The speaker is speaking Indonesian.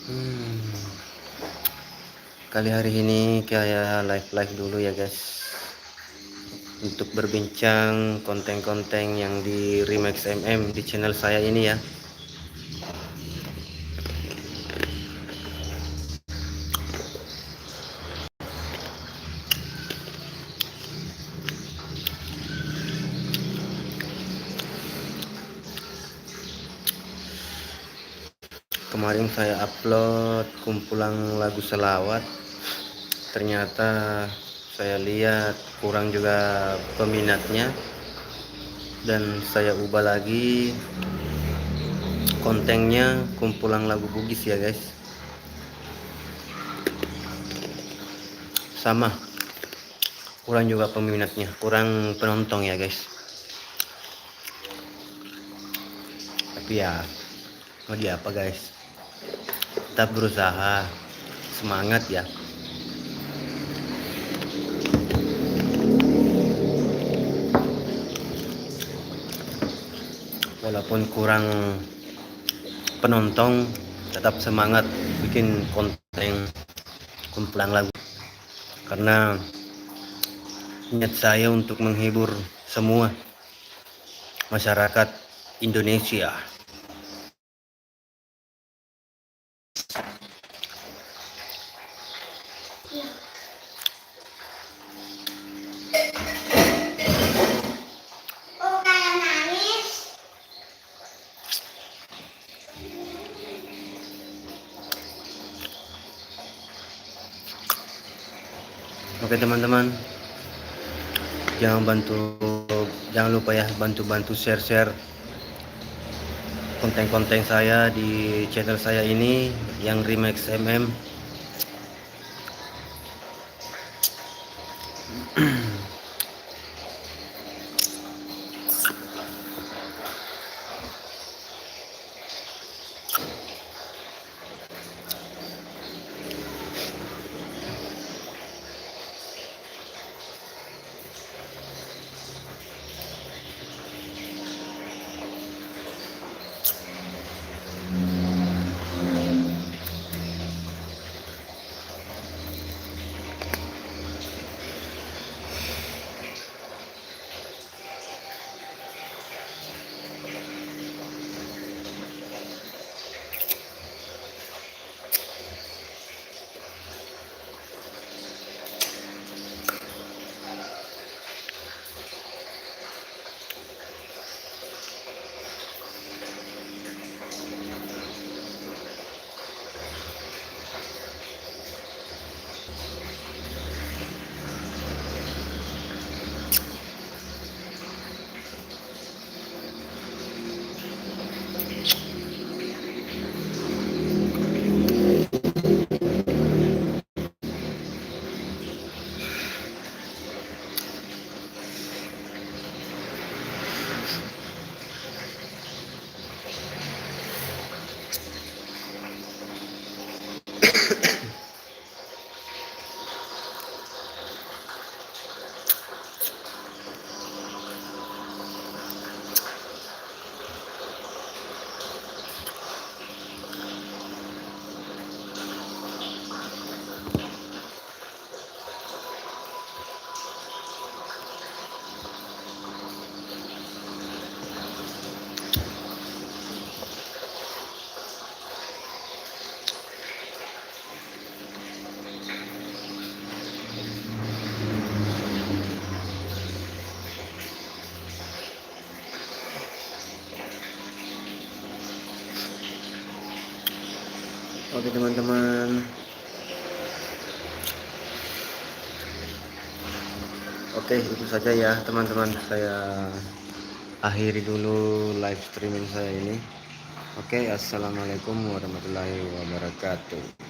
Hmm, Kali hari ini kayak live dulu ya guys, untuk berbincang konten-konten yang di Remix di channel saya ini ya. Kemarin saya upload kumpulan lagu selawat, ternyata saya lihat kurang juga peminatnya, dan saya ubah lagi kontennya kumpulan lagu Bugis ya guys. Sama, kurang juga peminatnya, kurang penonton ya guys. Tapi ya mau di apa guys, tetap berusaha, semangat ya. Walaupun kurang penonton, tetap semangat bikin konten kumpulan lagu, karena niat saya untuk menghibur semua masyarakat Indonesia. Oke teman-teman, jangan lupa ya, bantu share konten-konten saya di channel saya ini yang Remix Oke teman-teman, oke itu saja ya teman-teman, saya akhiri dulu live streaming saya ini. Oke, assalamualaikum warahmatullahi wabarakatuh.